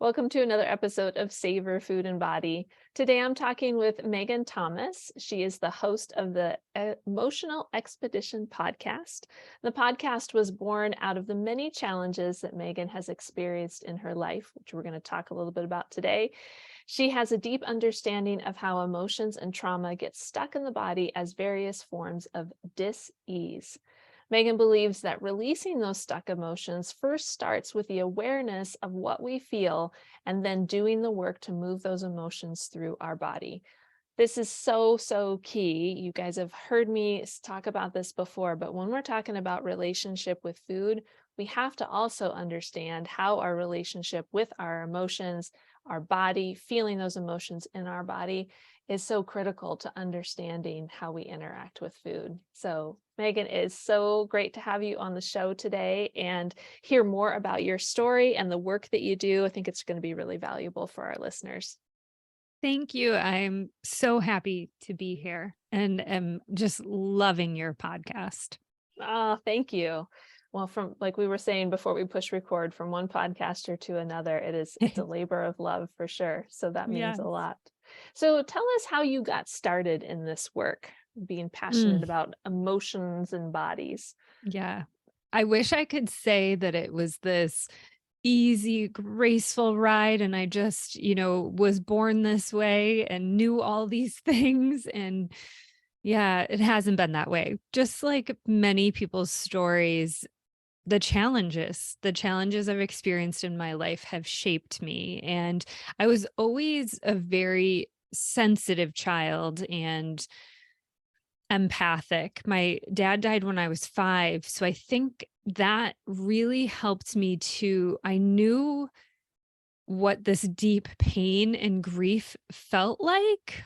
Welcome to another episode of Savor Food and Body. Today I'm talking with Meghan Thomas. She is the host of the Emotional Expedition podcast. The podcast was born out of the many challenges that Meghan has experienced in her life, which we're going to talk a little bit about today. She has a deep understanding of how emotions and trauma get stuck in the body as various forms of dis-ease. Meghan believes that releasing those stuck emotions first starts with the awareness of what we feel and then doing the work to move those emotions through our body. This is so key. You guys have heard me talk about this before, but when we're talking about relationship with food, we have to also understand how our relationship with our emotions, our body, feeling those emotions in our body is so critical to understanding how we interact with food. So Meghan, it is so great to have you on the show today and hear more about your story and the work that you do. I think it's going to be really valuable for our listeners. Thank you. I'm so happy to be here and am just loving your podcast. Oh, thank you. Well, from like we were saying before we push record, from one podcaster to another, it's a labor of love for sure. So that means Yes. a lot. So tell us how you got started in this work, being passionate Mm, about emotions and bodies. yeah. I wish I could say that it was this easy, graceful ride and I just, was born this way and knew all these things. And yeah, it hasn't been that way. Just like many people's stories, the challenges I've experienced in my life have shaped me. And I was always a very sensitive child and empathic. My dad died when I was 5. So I think that really helped me I knew what this deep pain and grief felt like,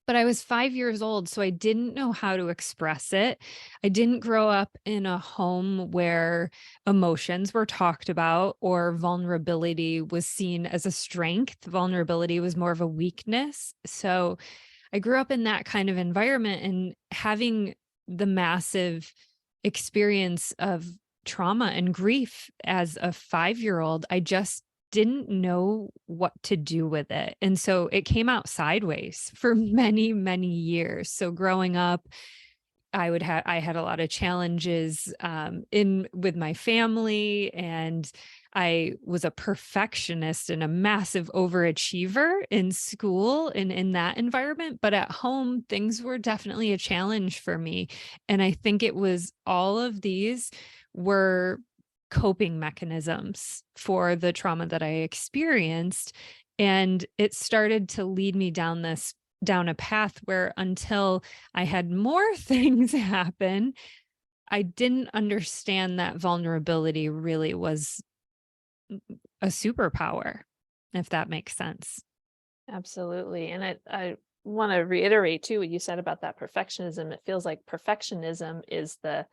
but I was 5 years old, so I didn't know how to express it. I didn't grow up in a home where emotions were talked about or vulnerability was seen as a strength. Vulnerability was more of a weakness. So I grew up in that kind of environment and having the massive experience of trauma and grief as a 5-year-old, I just didn't know what to do with it. And so it came out sideways for many, many years. So growing up, I had a lot of challenges in with my family, and I was a perfectionist and a massive overachiever in school and in that environment. But at home, things were definitely a challenge for me. And I think it was all of these were coping mechanisms for the trauma that I experienced. And it started to lead me down a path where until I had more things happen, I didn't understand that vulnerability really was a superpower, if that makes sense. Absolutely. And I want to reiterate too what you said about that perfectionism. It feels like perfectionism is the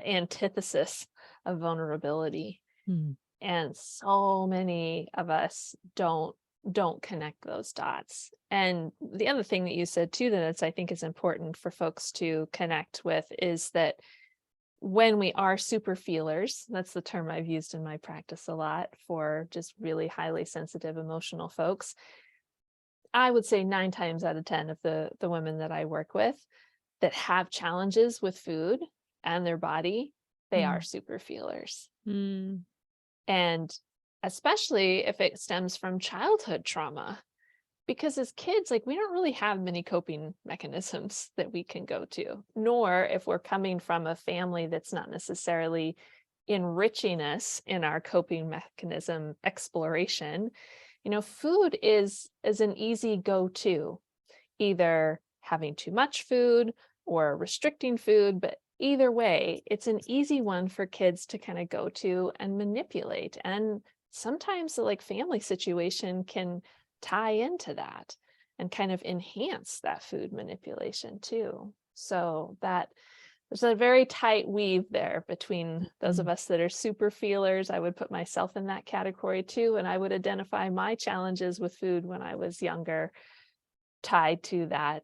antithesis of vulnerability. Mm, And so many of us don't connect those dots. And the other thing that you said too that I think is important for folks to connect with is that when we are super feelers, that's the term I've used in my practice a lot for just really highly sensitive emotional folks. I would say 9 times out of 10 of the women that I work with that have challenges with food and their body, they are mm, super feelers. mm. And especially if it stems from childhood trauma, because as kids, like we don't really have many coping mechanisms that we can go to, nor if we're coming from a family that's not necessarily enriching us in our coping mechanism exploration. Food is an easy go-to, either having too much food or restricting food, but either way, it's an easy one for kids to kind of go to and manipulate. And sometimes the like family situation can tie into that and kind of enhance that food manipulation too. So that there's a very tight weave there between those of Mm. us that are super feelers. I would put myself in that category too. And I would identify my challenges with food when I was younger tied to that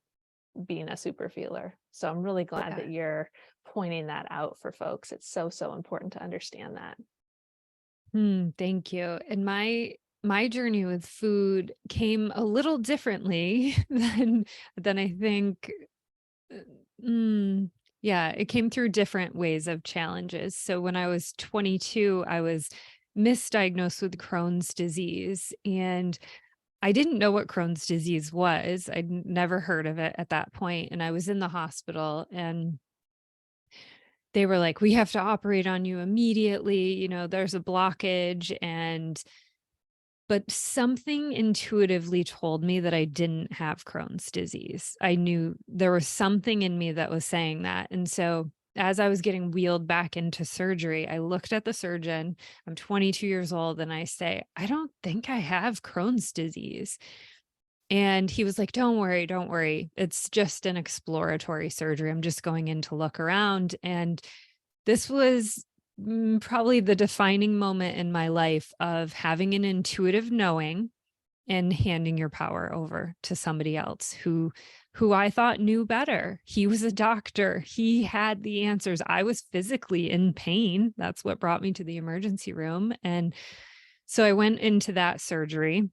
being a super feeler. So I'm really glad Yeah. that you're pointing that out for folks. It's so important to understand that. Thank you. And my my journey with food came a little differently than I think. uh, mm, yeah, it came through different ways of challenges. So when I was 22, I was misdiagnosed with Crohn's disease, and I didn't know what Crohn's disease was. Never heard of it at that point, and I was in the hospital, and they were like, "We have to operate on you immediately, there's a blockage," but something intuitively told me that I didn't have Crohn's disease. I knew there was something in me that was saying that. And so as I was getting wheeled back into surgery, I looked at the surgeon. I'm 22 years old, and I say, "I don't think I have Crohn's disease." And he was like, "Don't worry, don't worry. It's just an exploratory surgery. I'm just going in to look around." And this was probably the defining moment in my life of having an intuitive knowing and handing your power over to somebody else who I thought knew better. He was a doctor. He had the answers. I was physically in pain. That's what brought me to the emergency room. And so I went into that surgery,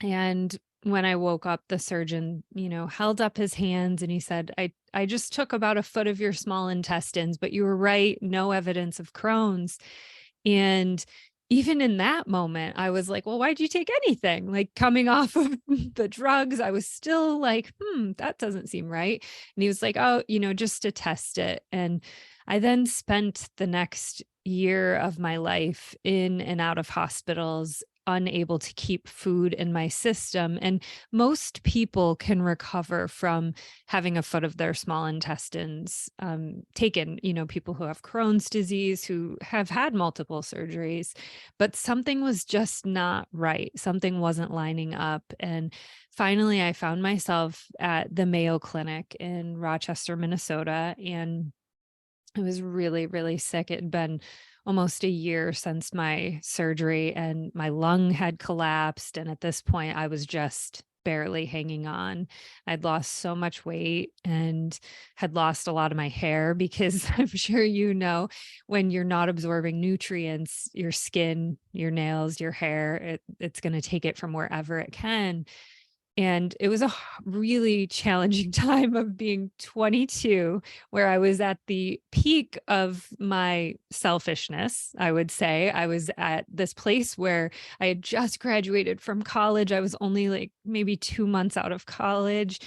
and when I woke up, the surgeon, held up his hands and he said, I just took about a foot of your small intestines, but you were right. No evidence of Crohn's." And even in that moment, I was like, "Well, why'd you take anything?" Like, coming off of the drugs, I was still like, that doesn't seem right. And he was like, "Oh, just to test it." And I then spent the next year of my life in and out of hospitals, unable to keep food in my system. And most people can recover from having a foot of their small intestines taken, people who have Crohn's disease, who have had multiple surgeries, but something was just not right. Something wasn't lining up. And finally, I found myself at the Mayo Clinic in Rochester, Minnesota, and I was really, really sick. It had been almost a year since my surgery, and my lung had collapsed. And at this point, I was just barely hanging on. I'd lost so much weight and had lost a lot of my hair because I'm sure when you're not absorbing nutrients, your skin, your nails, your hair, it's going to take it from wherever it can. And it was a really challenging time of being 22, where I was at the peak of my selfishness, I would say. I was at this place where I had just graduated from college. I was only like maybe 2 months out of college,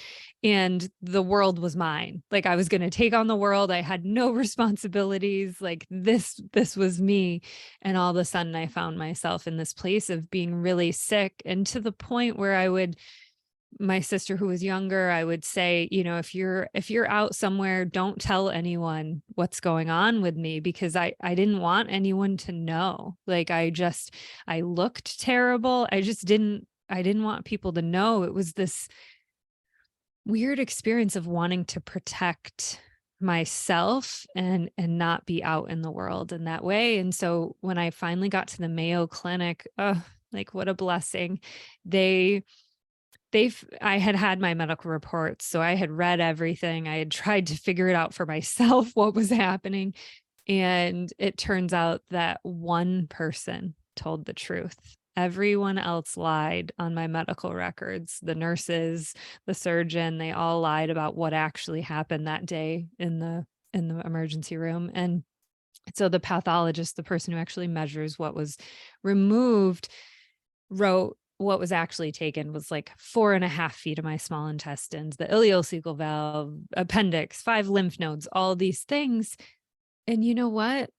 and the world was mine. Like, I was going to take on the world. I had no responsibilities. Like, this was me. And all of a sudden I found myself in this place of being really sick, and to the point where my sister, who was younger, I would say, if you're out somewhere, don't tell anyone what's going on with me, because I didn't want anyone to know. Like, I looked terrible. I didn't want people to know. It was this weird experience of wanting to protect myself and not be out in the world in that way. And so when I finally got to the Mayo Clinic, like, what a blessing. They I had had my medical reports, so I had read everything. I had tried to figure it out for myself what was happening, and it turns out that one person told the truth. Everyone else lied on my medical records. The nurses, the surgeon, they all lied about what actually happened that day in the emergency room. And so the pathologist, the person who actually measures what was removed, wrote what was actually taken was like 4.5 feet of my small intestines, the ileocecal valve, appendix, 5 lymph nodes, all these things. And you know what?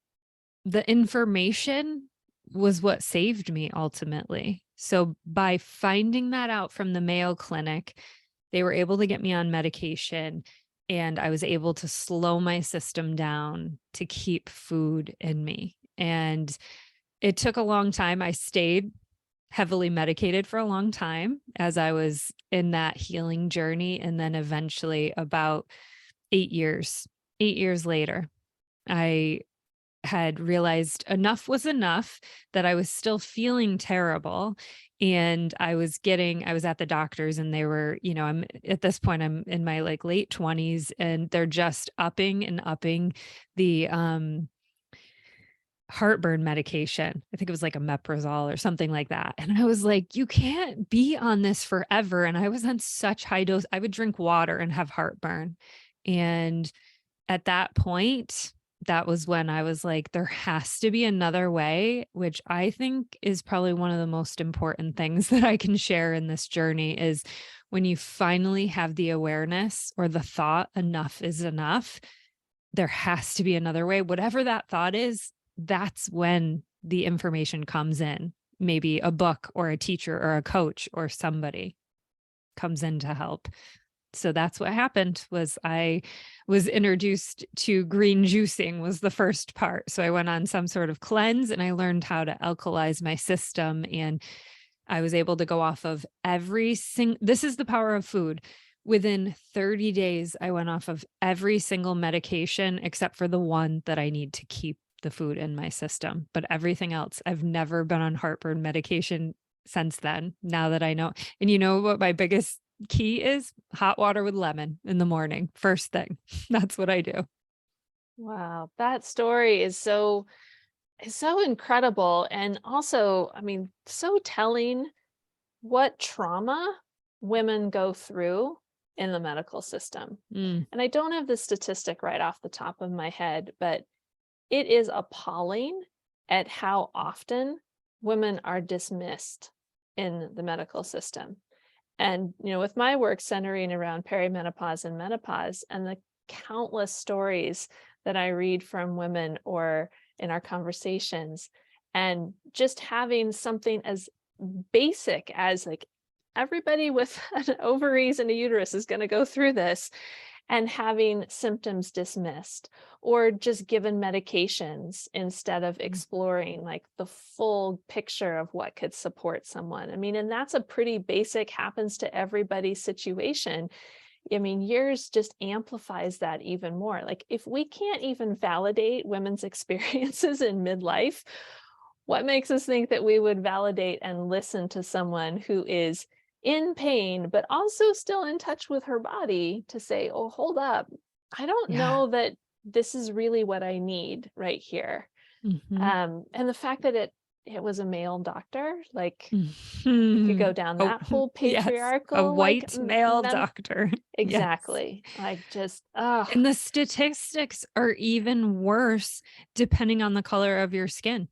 The information was what saved me ultimately. So by finding that out from the Mayo Clinic, they were able to get me on medication, and I was able to slow my system down to keep food in me. And it took a long time. I stayed heavily medicated for a long time as I was in that healing journey. And then eventually, about 8 years later, I had realized enough was enough, that I was still feeling terrible. And I was at the doctors, and they were, I'm at this point, I'm in my like late 20s, and they're just upping and upping the heartburn medication. I think it was like a omeprazole or something like that. And I was like, you can't be on this forever. And I was on such high dose. I would drink water and have heartburn. And at that point, that was when I was like, there has to be another way, which I think is probably one of the most important things that I can share in this journey is when you finally have the awareness or the thought, enough is enough, there has to be another way. Whatever that thought is, that's when the information comes in. Maybe a book or a teacher or a coach or somebody comes in to help. So that's what happened was I was introduced to green juicing was the first part. So I went on some sort of cleanse and I learned how to alkalize my system, and I was able to go off of this is the power of food. Within 30 days, I went off of every single medication except for the one that I need to keep the food in my system. But everything else, I've never been on heartburn medication since then, now that I know. And you know what my biggest key is? Hot water with lemon in the morning, first thing. That's what I do. Wow, that story is so incredible, and also, I mean, so telling what trauma women go through in the medical system. Mm, And I don't have the statistic right off the top of my head, but it is appalling at how often women are dismissed in the medical system. And, with my work centering around perimenopause and menopause and the countless stories that I read from women or in our conversations, and just having something as basic as like everybody with an ovaries and a uterus is going to go through this, and having symptoms dismissed or just given medications instead of exploring like the full picture of what could support someone. I mean, and that's a pretty basic, happens to everybody situation. I mean, yours just amplifies that even more. Like, if we can't even validate women's experiences in midlife, what makes us think that we would validate and listen to someone who is in pain, but also still in touch with her body to say, oh, hold up, I don't yeah. know that this is really what I need right here. Mm-hmm. And the fact that it was a male doctor, like we could Mm-hmm. go down Oh, that whole yes. A patriarchal, like white male doctor. Yes. exactly. Like just, And the statistics are even worse depending on the color of your skin.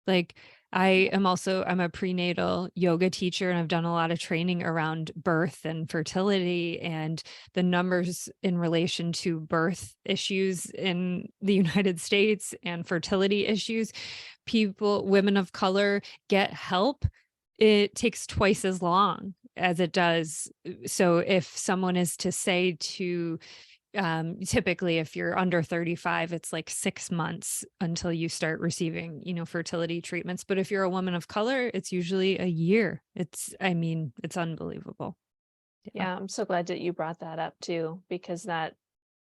Like I'm a prenatal yoga teacher, and I've done a lot of training around birth and fertility, and the numbers in relation to birth issues in the United States and fertility issues, women of color get help. It takes twice as long as it does. So if someone is to say to typically if you're under 35, it's like 6 months until you start receiving, fertility treatments. But if you're a woman of color, it's usually a year. I mean, it's unbelievable. Yeah. yeah, I'm so glad that you brought that up too, because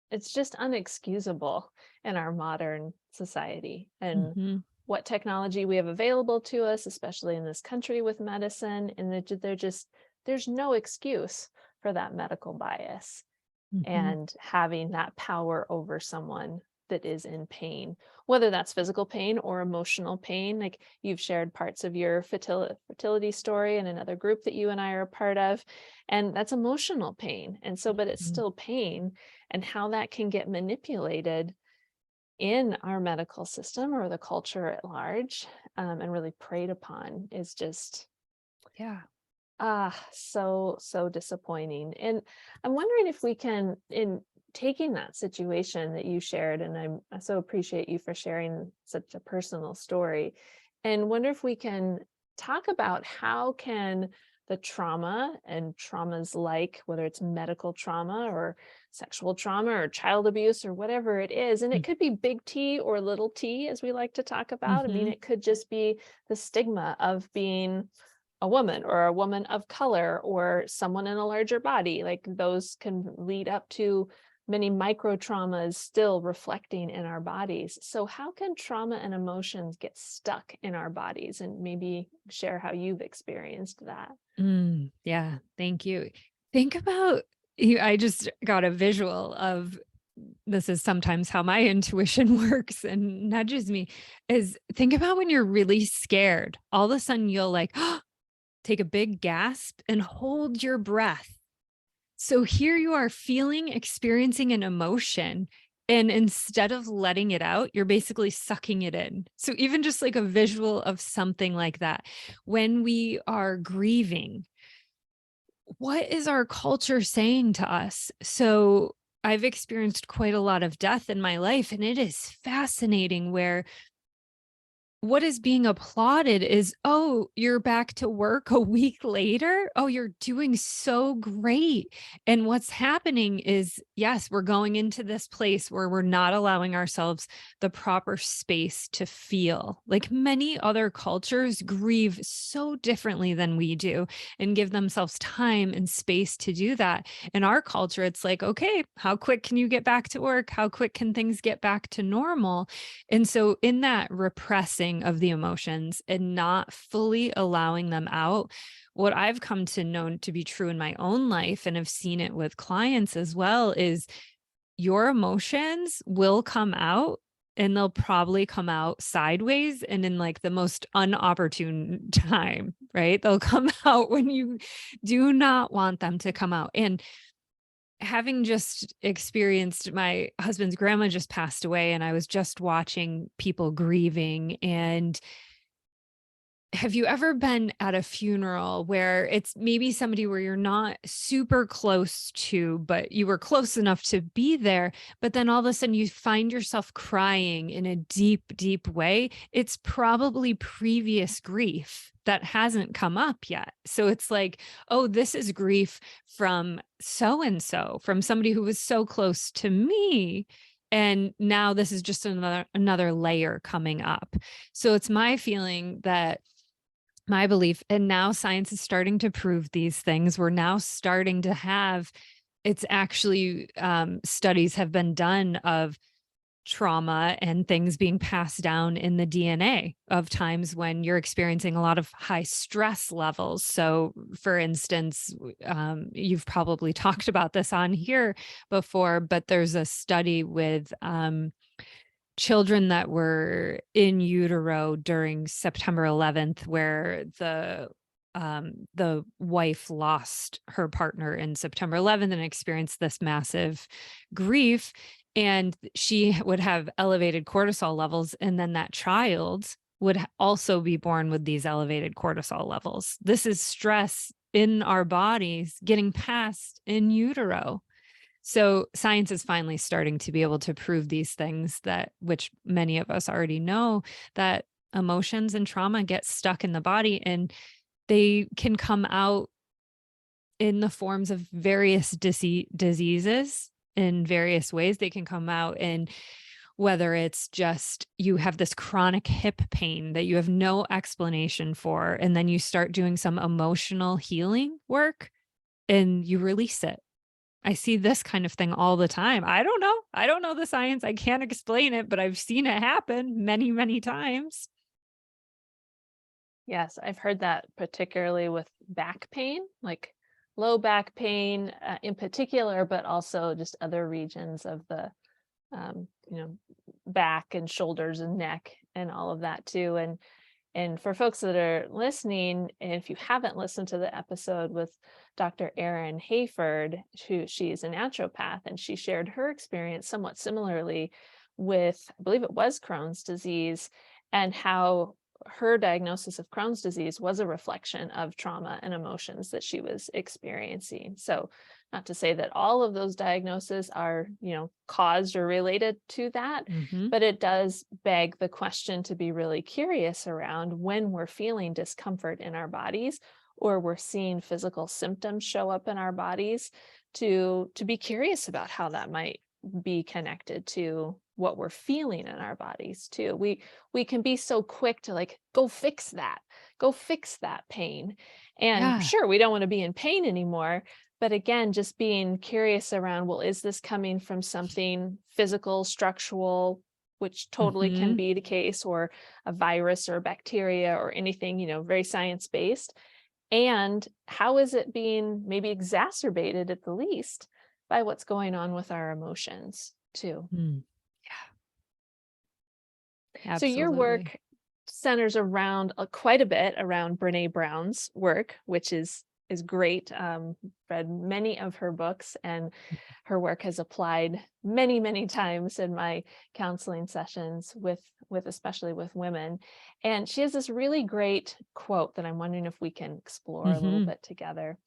it's just unexcusable in our modern society and Hmm. what technology we have available to us, especially in this country with medicine. And there's no excuse for that medical bias Hmm. and having that power over someone that is in pain, whether that's physical pain or emotional pain. Like, you've shared parts of your fertility story in another group that you and I are a part of, and that's emotional pain. And so, but it's still pain, and how that can get manipulated in our medical system or the culture at large, and really preyed upon is just Yeah. so disappointing. And I'm wondering if we can, in taking that situation that you shared, and I so appreciate you for sharing such a personal story, and wonder if we can talk about how can the trauma and traumas, like whether it's medical trauma or sexual trauma or child abuse or whatever it is, and it could be big T or little t, as we like to talk about. I mean, Mm-hmm. it could just be the stigma of being a woman or a woman of color or someone in a larger body. Like, those can lead up to many micro traumas still reflecting in our bodies. So how can trauma and emotions get stuck in our bodies, and maybe share how you've experienced that? Yeah. Thank you. Think about you. I just got a visual of this is sometimes how my intuition works and nudges me, is think about when you're really scared. All of a sudden you'll like take a big gasp and hold your breath. So here you are feeling, experiencing an emotion. And instead of letting it out, you're basically sucking it in. So even just like a visual of something like that, when we are grieving, what is our culture saying to us? So I've experienced quite a lot of death in my life, and it is fascinating where what is being applauded is, oh, you're back to work a week later. Oh, you're doing so great. And what's happening is, yes, we're going into this place where we're not allowing ourselves the proper space to feel. Like many other cultures grieve so differently than we do and give themselves time and space to do that. In our culture, it's like, okay, how quick can you get back to work? How quick can things get back to normal? And so, in that repressing of the emotions and not fully allowing them out, what I've come to know to be true in my own life and have seen it with clients as well is your emotions will come out and they'll probably come out sideways and in like the most unopportune time, right? They'll come out when you do not want them to come out. And having just experienced, my husband's grandma just passed away, and I was just watching people grieving. And have you ever been at a funeral where it's maybe somebody where you're not super close to, but you were close enough to be there, but then all of a sudden you find yourself crying in a deep, deep way? It's probably previous grief that hasn't come up yet. So it's like, oh, this is grief from so and so, from somebody who was so close to me. And now this is just another layer coming up. So it's my feeling that my belief, and now science is starting to prove these things. We're now starting to have, it's actually studies have been done of trauma and things being passed down in the DNA of times when you're experiencing a lot of high stress levels. So, for instance, you've probably talked about this on here before, but there's a study with children that were in utero during September 11th, where the wife lost her partner in September 11th and experienced this massive grief. And she would have elevated cortisol levels. And then that child would also be born with these elevated cortisol levels. This is stress in our bodies getting passed in utero. So science is finally starting to be able to prove these things, that which many of us already know, that emotions and trauma get stuck in the body and they can come out in the forms of various diseases in various ways. They can come out in whether it's just you have this chronic hip pain that you have no explanation for, and then you start doing some emotional healing work and you release it. I see this kind of thing all the time. I don't know. I don't know the science. I can't explain it, but I've seen it happen many, many times. Yes, I've heard that particularly with back pain, like low back pain in particular, but also just other regions of the back and shoulders and neck and all of that too. And for folks that are listening, and if you haven't listened to the episode with Dr. Erin Hayford, she's a naturopath, and she shared her experience somewhat similarly with, I believe it was Crohn's disease, and how her diagnosis of Crohn's disease was a reflection of trauma and emotions that she was experiencing. So, not to say that all of those diagnoses are, caused or related to that, Mhm. but it does beg the question to be really curious around when we're feeling discomfort in our bodies or we're seeing physical symptoms show up in our bodies, to be curious about how that might be connected to what we're feeling in our bodies too. We can be so quick to like go fix that pain. And Yeah. sure, we don't want to be in pain anymore, but again, just being curious around, well, is this coming from something physical, structural, which totally can Mhm. be the case, or a virus or bacteria or anything, very science-based? And how is it being maybe exacerbated at the least by what's going on with our emotions? too. Mm. Yeah, So your absolutely. work centers around quite a bit around Brené Brown's work, which is great. Read many of her books, and her work has applied many times in my counseling sessions with especially with women. And she has this really great quote that I'm wondering if we can explore a little Hmm. bit together.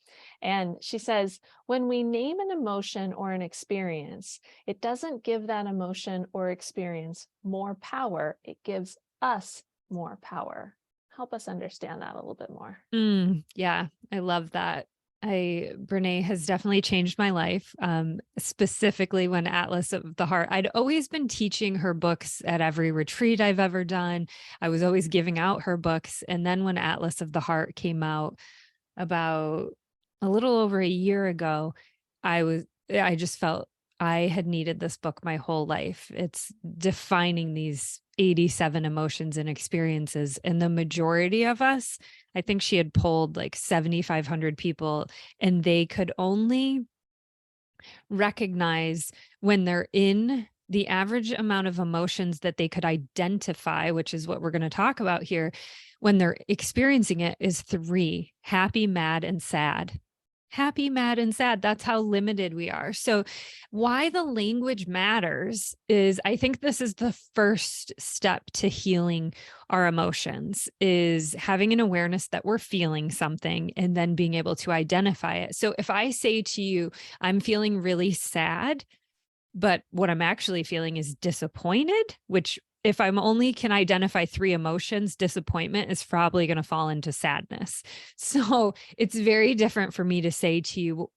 And she says, "When we name an emotion or an experience, it doesn't give that emotion or experience more power. It gives us more power." Help us understand that a little bit more. Yeah, I love that. Brene has definitely changed my life, specifically when Atlas of the Heart. I'd always been teaching her books at every retreat I've ever done. I was always giving out her books. And then when Atlas of the Heart came out about a little over a year ago, I just felt I had needed this book my whole life. It's defining these 87 emotions and experiences. And the majority of us, I think she had polled like 7,500 people, and they could only recognize when they're in the average amount of emotions that they could identify, which is what we're going to talk about here, when they're experiencing it, is 3: happy, mad, and sad. Happy, mad, and sad. That's how limited we are. So, why the language matters is, I think this is the first step to healing our emotions, is having an awareness that we're feeling something and then being able to identify it. So, if I say to you, I'm feeling really sad, but what I'm actually feeling is disappointed, which, if I'm only can identify 3 emotions, disappointment is probably going to fall into sadness. So it's very different for me to say to you,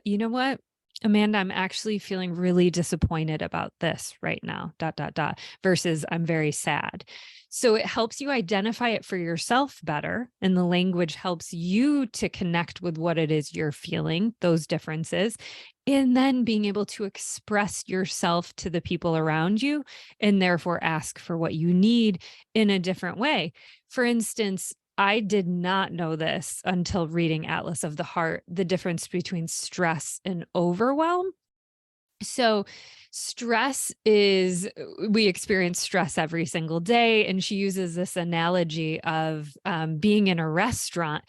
you know what, Amanda, I'm actually feeling really disappointed about this right now, dot, dot, dot, versus I'm very sad. So it helps you identify it for yourself better. And the language helps you to connect with what it is you're feeling, those differences, and then being able to express yourself to the people around you, and therefore ask for what you need in a different way. For instance, I did not know this until reading Atlas of the Heart, the difference between stress and overwhelm. So, stress is, we experience stress every single day. And she uses this analogy of being in a restaurant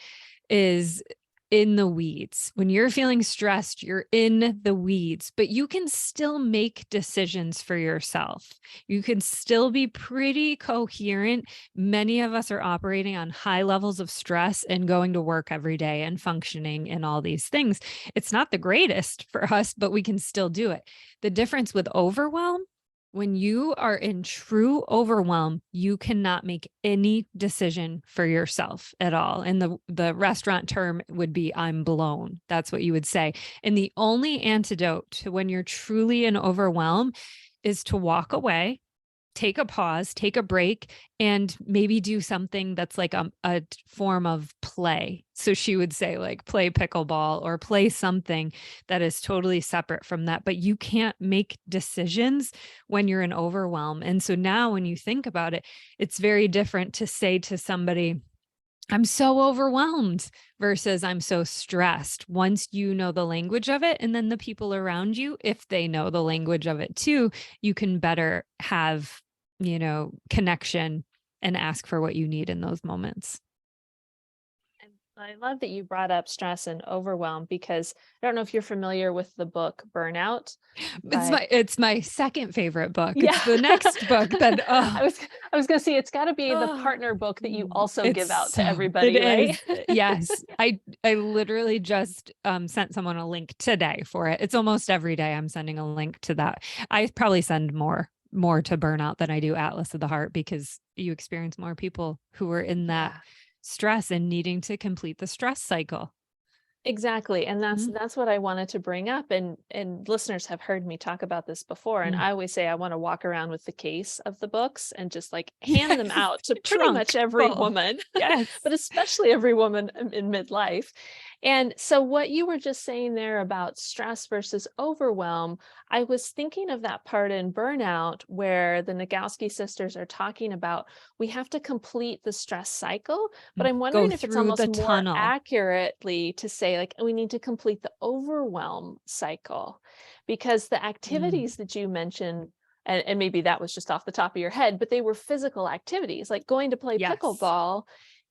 is in the weeds. When you're feeling stressed, you're in the weeds, but you can still make decisions for yourself. You can still be pretty coherent. Many of us are operating on high levels of stress and going to work every day and functioning and all these things. It's not the greatest for us, but we can still do it. The difference with overwhelm, when you are in true overwhelm, you cannot make any decision for yourself at all. And the restaurant term would be, I'm blown. That's what you would say. And the only antidote to when you're truly in overwhelm is to walk away, take a pause, take a break, and maybe do something that's like a form of play. So she would say, like, play pickleball or play something that is totally separate from that. But you can't make decisions when you're in overwhelm. And so now when you think about it, it's very different to say to somebody, I'm so overwhelmed, versus I'm so stressed. Once you know the language of it, and then the people around you, if they know the language of it too, you can better have, connection and ask for what you need in those moments. And I love that you brought up stress and overwhelm, because I don't know if you're familiar with the book Burnout, but It's my second favorite book. yeah. It's the next book that, I was I was gonna say, it's gotta be the oh, partner book that you also give out to it everybody, right? is. Yes. I literally just sent someone a link today for it. It's almost every day I'm sending a link to that. I probably send more to Burnout than I do Atlas of the Heart, because you experience more people who are in that Yeah. stress and needing to complete the stress cycle. Exactly. And Mhm. that's what I wanted to bring up. And listeners have heard me talk about this before. And Mm. I always say I want to walk around with the case of the books and just like hand them Yes. out to pretty much Trunk every full. woman, Yes. but especially every woman in midlife. And so, what you were just saying there about stress versus overwhelm, I was thinking of that part in Burnout where the Nagowski sisters are talking about we have to complete the stress cycle. But I'm Go wondering if it's through almost the more tunnel. accurately to say, like, we need to complete the overwhelm cycle because the Mm, activities that you mentioned. And maybe that was just off the top of your head, but they were physical activities like going to play yes. pickleball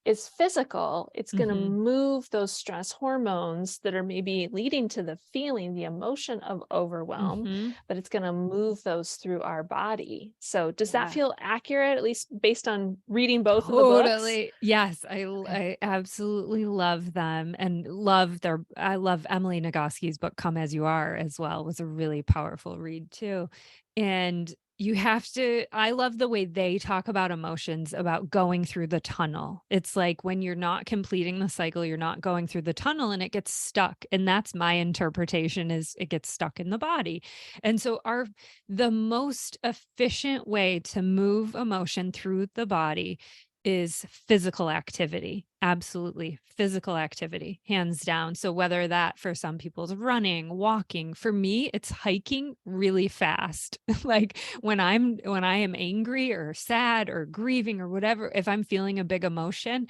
is physical. It's going to Hmm. move those stress hormones that are maybe leading to the feeling, the emotion of overwhelm, Hmm. but it's going to move those through our body. So, does that Yeah. feel accurate, at least based on reading both of the books? Totally. Yes, Okay. I absolutely love them and I love Emily Nagoski's book Come As You Are as well. Was a really powerful read too. And you have to I love the way they talk about emotions, about going through the tunnel. It's like when you're not completing the cycle, you're not going through the tunnel and it gets stuck. And that's my interpretation is it gets stuck in the body. And so our the most efficient way to move emotion through the body is physical activity. Absolutely. Physical activity, hands down. So, whether that for some people is running, walking, for me, it's hiking really fast. Like when I am angry or sad or grieving or whatever, if I'm feeling a big emotion,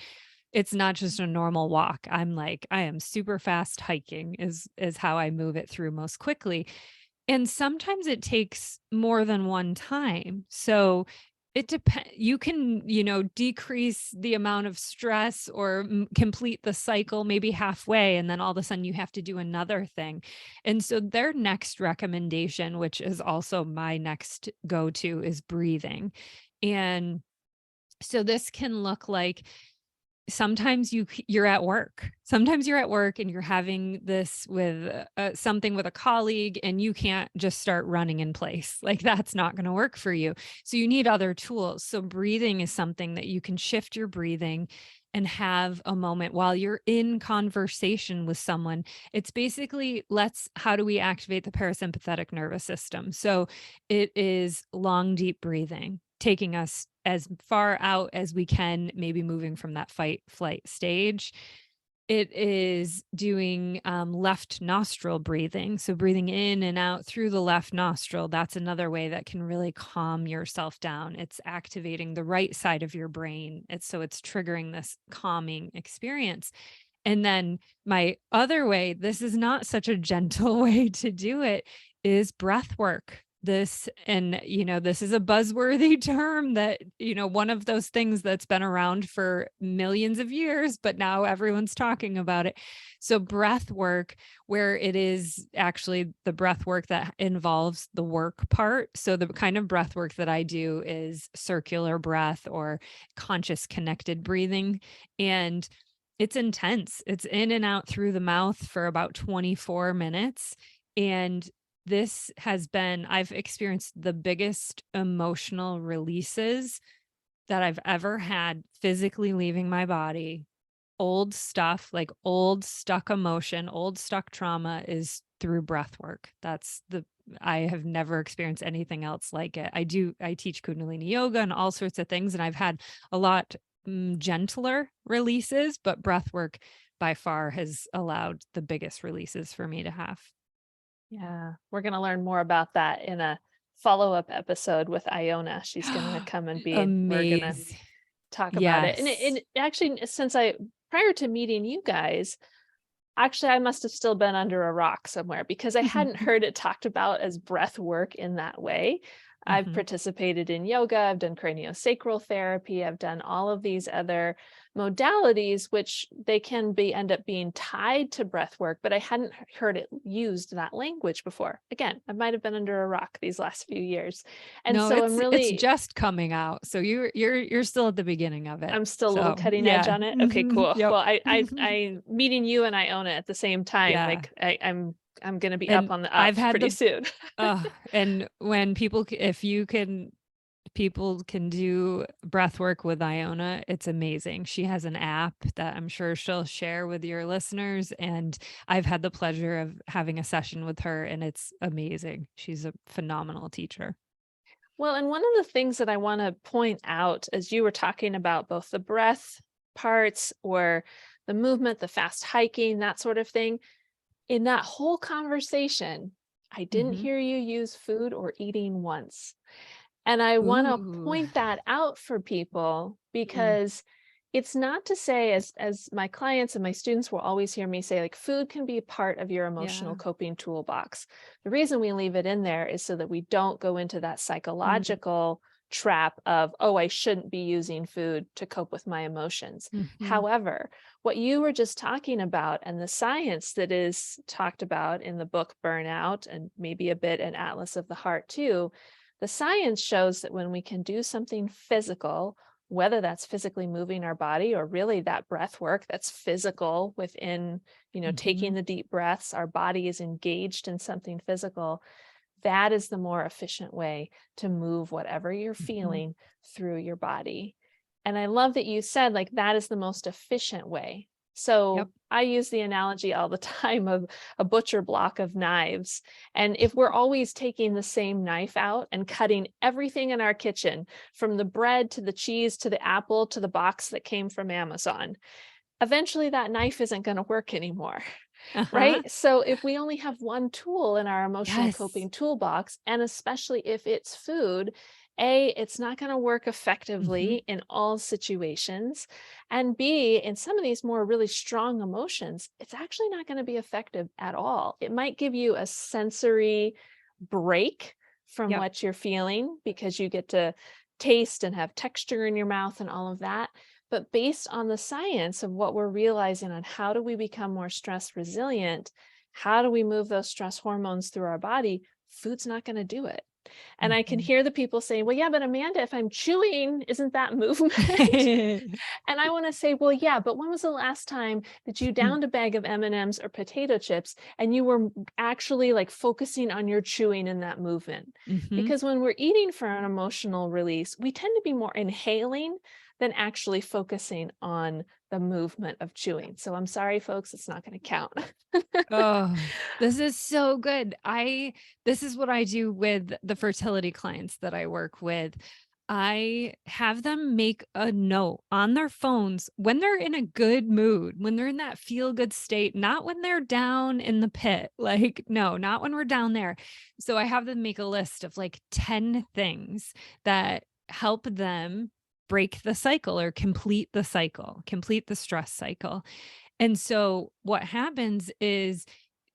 it's not just a normal walk. I'm like, I am super fast hiking is how I move it through most quickly. And sometimes it takes more than one time. So it depends. You can, decrease the amount of stress or complete the cycle maybe halfway, and then all of a sudden you have to do another thing. And so their next recommendation, which is also my next go to, is breathing. And so this can look like sometimes you're at work. Sometimes you're at work and you're having this with something with a colleague and you can't just start running in place. Like that's not going to work for you. So you need other tools. So breathing is something that you can shift your breathing and have a moment while you're in conversation with someone. It's basically how do we activate the parasympathetic nervous system? So it is long, deep breathing, taking us as far out as we can, maybe moving from that fight flight stage. It is doing left nostril breathing. So breathing in and out through the left nostril. That's another way that can really calm yourself down. It's activating the right side of your brain. It's triggering this calming experience. And then my other way, this is not such a gentle way to do it, is breath work. This is a buzzworthy term that, one of those things that's been around for millions of years, but now everyone's talking about it. So breath work, where it is actually the breath work that involves the work part. So the kind of breath work that I do is circular breath or conscious connected breathing. And it's intense. It's in and out through the mouth for about 24 minutes. And I've experienced the biggest emotional releases that I've ever had physically leaving my body. Old stuff, like old stuck emotion, old stuck trauma is through breath work. I have never experienced anything else like it. I teach Kundalini yoga and all sorts of things, and I've had a lot gentler releases, but breath work by far has allowed the biggest releases for me to have. Yeah, we're going to learn more about that in a follow-up episode with Iona. She's going to come and we're going to Amazing. talk about it. And Yes. actually, prior to meeting you guys, actually, I must have still been under a rock somewhere because I hadn't heard it talked about as breath work in that way. I've Mhm. participated in yoga, I've done craniosacral therapy, I've done all of these other modalities, which they can end up being tied to breath work, but I hadn't heard it used that language before. Again, I might have been under a rock these last few years. And No, so it's just coming out. So you're still at the beginning of it. I'm still a little So, cutting edge yeah. on it. Okay, Mhm. cool. Yep. Well, I meeting you and Iona at the same time. Yeah. Like I'm gonna be up And on the I've up had pretty the soon. and when if you can people can do breath work with Iona, it's amazing. She has an app that I'm sure she'll share with your listeners, and I've had the pleasure of having a session with her, and it's amazing. She's a phenomenal teacher. Well, and one of the things that I want to point out as you were talking about both the breath parts or the movement, the fast hiking, that sort of thing. In that whole conversation, I didn't Mhm. hear you use food or eating once. And I want to Ooh. point that out for people Mm. because it's not to say, as my clients and my students will always hear me say, like, food can be part of your emotional Yeah. coping toolbox. The reason we leave it in there is so that we don't go into that Mm. psychological trap of, oh, I shouldn't be using food to cope with my emotions. Mhm. However, what you were just talking about and the science that is talked about in the book Burnout, and maybe a bit in Atlas of the Heart too, the science shows that when we can do something physical, whether that's physically moving our body or really that breath work that's physical within, taking Mhm. the deep breaths, our body is engaged in something physical. That is the more efficient way to move whatever you're Mhm. feeling through your body. And I love that you said, like, that is the most efficient way. Yep. So I use the analogy all the time of a butcher block of knives. And if we're always taking the same knife out and cutting everything in our kitchen, from the bread to the cheese to the apple to the box that came from Amazon, eventually that knife isn't going to work anymore. Uh-huh. Right? So if we only have one tool in our emotional Yes. coping toolbox, and especially if it's food, A, it's not going to work Mhm. effectively in all situations. And B, in some of these more really strong emotions, it's actually not going to be effective at all. It might give you a sensory break from Yep. what you're feeling because you get to taste and have texture in your mouth and all of that. But based on the science of what we're realizing on how do we become more stress resilient, how do we move those stress hormones through our body, food's not going to do it. And I can Mhm. hear the people saying, well, yeah, but Amanda, if I'm chewing, isn't that movement? And I want to say, well, yeah, but when was the last time that you downed a bag of M&Ms or potato chips and you were actually like focusing on your chewing in that movement? Mhm. Because when we're eating for an emotional release, we tend to be more inhaling than actually focusing on the movement of chewing. So I'm sorry, folks, it's not going to count. Oh, this is so good. This is what I do with the fertility clients that I work with. I have them make a note on their phones when they're in a good mood, when they're in that feel good state, not when they're down in the pit. Like, no, not when we're down there. So I have them make a list of like 10 things that help them break the cycle or complete the stress cycle. And so what happens is,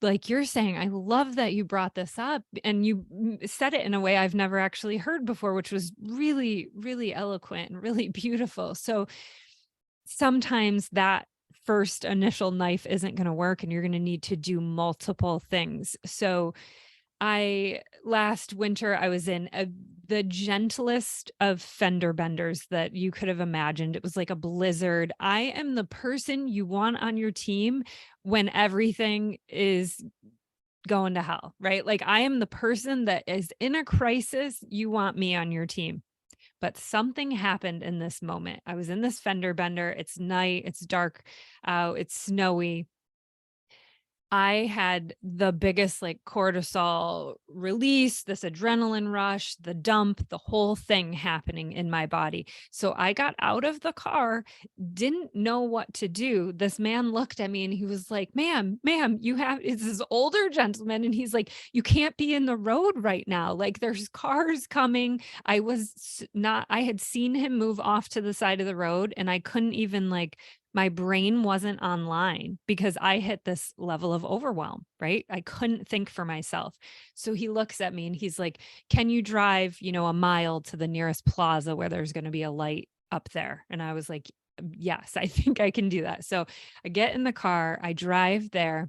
like you're saying, I love that you brought this up and you said it in a way I've never actually heard before, which was really, really eloquent and really beautiful. So sometimes that first initial knife isn't going to work and you're going to need to do multiple things. So last winter, I was in the gentlest of fender benders that you could have imagined. It was like a blizzard. I am the person you want on your team when everything is going to hell, right? Like I am the person that is in a crisis. You want me on your team. But something happened in this moment. I was in this fender bender. It's night, it's dark out, it's snowy. I had the biggest like cortisol release, this adrenaline rush, the dump, the whole thing happening in my body. So I got out of the car, didn't know what to do. This man looked at me and he was like, ma'am, it's this older gentleman. And he's like, you can't be in the road right now. Like there's cars coming. I had seen him move off to the side of the road and I couldn't even like my brain wasn't online because I hit this level of overwhelm, right? I couldn't think for myself. So he looks at me and he's like, can you drive, a mile to the nearest plaza where there's going to be a light up there? And I was like, yes, I think I can do that. So I get in the car, I drive there.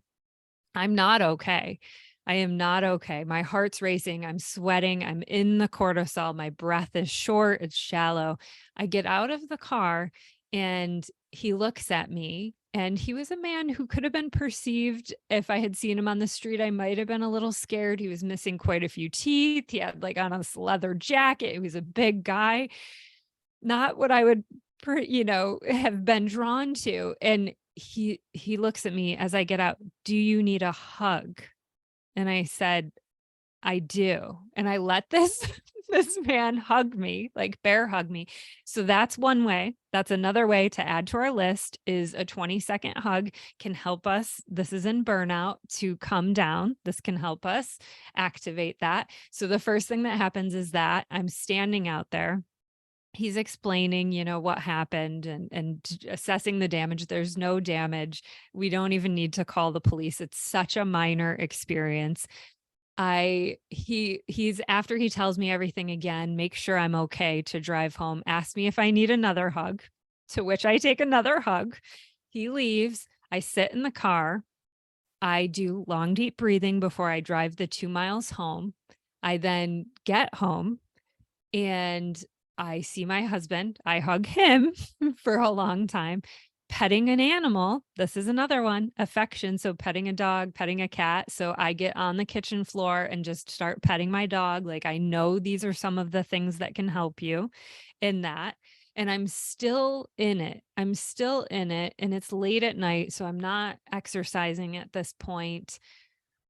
I'm not okay. I am not okay. My heart's racing. I'm sweating. I'm in the cortisol. My breath is short. It's shallow. I get out of the car and he looks at me. And he was a man who could have been perceived if I had seen him on the street. I might have been a little scared. He was missing quite a few teeth. He had like on this leather jacket. He was a big guy. Not what I would, have been drawn to. And he looks at me as I get out. Do you need a hug? And I said, I do. And I let this this man hug me, like bear hug me. So that's one way. That's another way to add to our list is a 20-second hug can help us. This is in burnout to come down. This can help us activate that. So the first thing that happens is that I'm standing out there. He's explaining, what happened and assessing the damage. There's no damage. We don't even need to call the police. It's such a minor experience. He's after he tells me everything again, make sure I'm okay to drive home, ask me if I need another hug, to which I take another hug. He leaves. I sit in the car. I do long, deep breathing before I drive the 2 miles home. I then get home and I see my husband. I hug him for a long time. Petting an animal. This is another one, affection. So petting a dog, petting a cat. So I get on the kitchen floor and just start petting my dog. Like I know these are some of the things that can help you in that. And I'm still in it. I'm still in it. And it's late at night. So I'm not exercising at this point.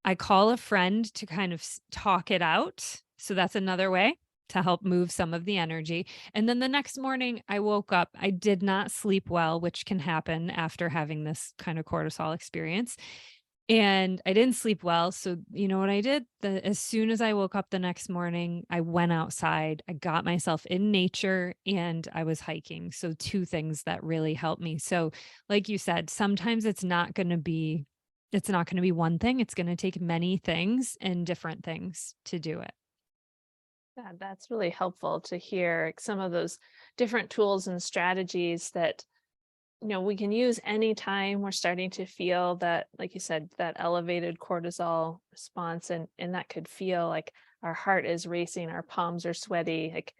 I call a friend to kind of talk it out. So that's another way to help move some of the energy. And then the next morning I woke up. I did not sleep well, which can happen after having this kind of cortisol experience. And I didn't sleep well. So, you know what I did? As soon as I woke up the next morning, I went outside. I got myself in nature and I was hiking. So, two things that really helped me. So, like you said, sometimes it's not going to be one thing. It's going to take many things and different things to do it. Yeah, that's really helpful to hear like, some of those different tools and strategies that we can use anytime we're starting to feel that, like you said, that elevated cortisol response, and that could feel like our heart is racing, our palms are sweaty. Like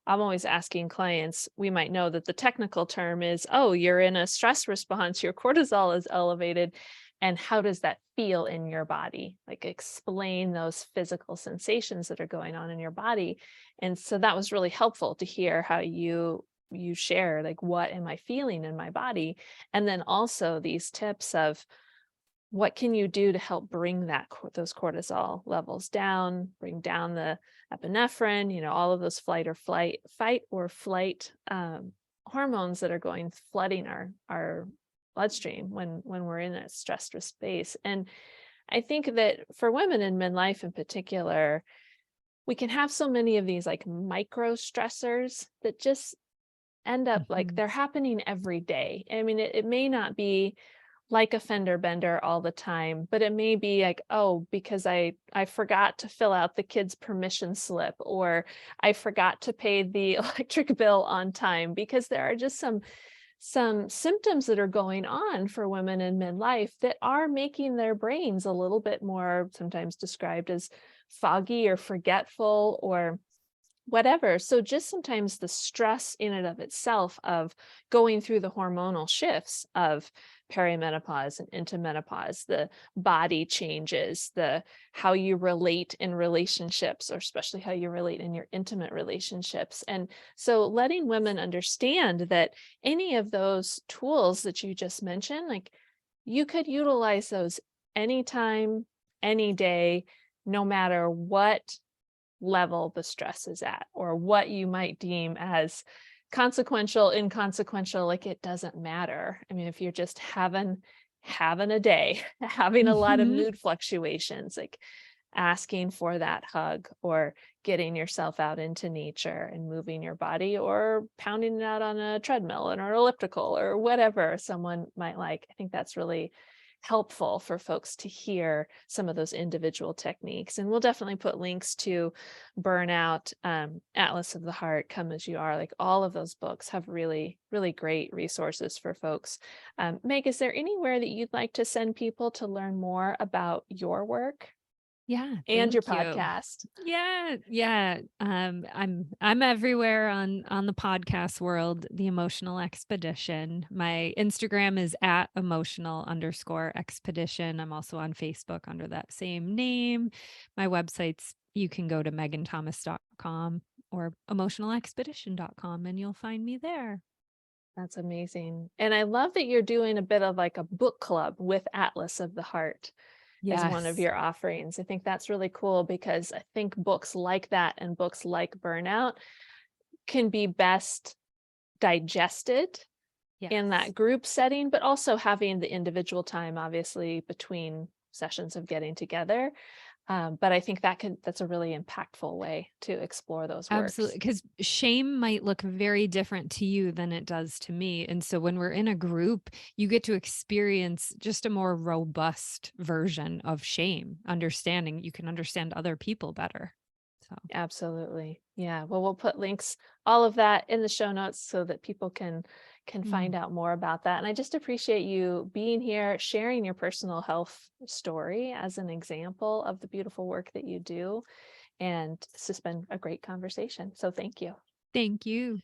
I'm always asking clients, we might know that the technical term is, oh, you're in a stress response, your cortisol is elevated. And how does that feel in your body? Like explain those physical sensations that are going on in your body. And so that was really helpful to hear how you share, like, what am I feeling in my body? And then also these tips of what can you do to help bring those cortisol levels down, bring down the epinephrine, all of those fight or flight hormones that are going flooding our bloodstream when we're in a stressed space. And I think that for women in midlife in particular, we can have so many of these like micro stressors that just end up like Mhm. they're happening every day. I mean, it may not be like a fender bender all the time, but it may be like, oh, because I forgot to fill out the kid's permission slip, or I forgot to pay the electric bill on time, because there are just some symptoms that are going on for women in midlife that are making their brains a little bit more, sometimes described as foggy or forgetful or whatever. So just sometimes the stress in and of itself of going through the hormonal shifts of perimenopause and into menopause, the body changes, the how you relate in relationships, or especially how you relate in your intimate relationships. And so letting women understand that any of those tools that you just mentioned, like you could utilize those anytime, any day, no matter what level the stress is at, or what you might deem as consequential, inconsequential. Like it doesn't matter. I mean, if you're just having a day, having a lot of Mhm. mood fluctuations, like asking for that hug, or getting yourself out into nature and moving your body, or pounding it out on a treadmill or elliptical or whatever someone might like. I think that's really helpful for folks to hear some of those individual techniques. And we'll definitely put links to Burnout, Atlas of the Heart, Come As You Are. Like all of those books have really, really great resources for folks. Meg, is there anywhere that you'd like to send people to learn more about your work Yeah, and your thank you. podcast? Yeah, yeah. I'm everywhere on the podcast world, the Emotional Expedition. My Instagram is at emotional_expedition. I'm also on Facebook under that same name. My websites, you can go to meganthomas.com or emotionalexpedition.com and you'll find me there. That's amazing. And I love that you're doing a bit of like a book club with Atlas of the Heart. as one of Yes. your offerings. I think that's really cool because I think books like that and books like Burnout can be best digested in Yes. that group setting, but also having the individual time, obviously, between sessions of getting together. But I think that's a really impactful way to explore those Absolutely, works. because shame might look very different to you than it does to me, and so when we're in a group, you get to experience just a more robust version of shame, understanding you can understand other people better. So, Absolutely. Yeah. Well, we'll put links, all of that in the show notes so that people can find mm, out more about that. And I just appreciate you being here, sharing your personal health story as an example of the beautiful work that you do. And this has been a great conversation. So thank you. thank you.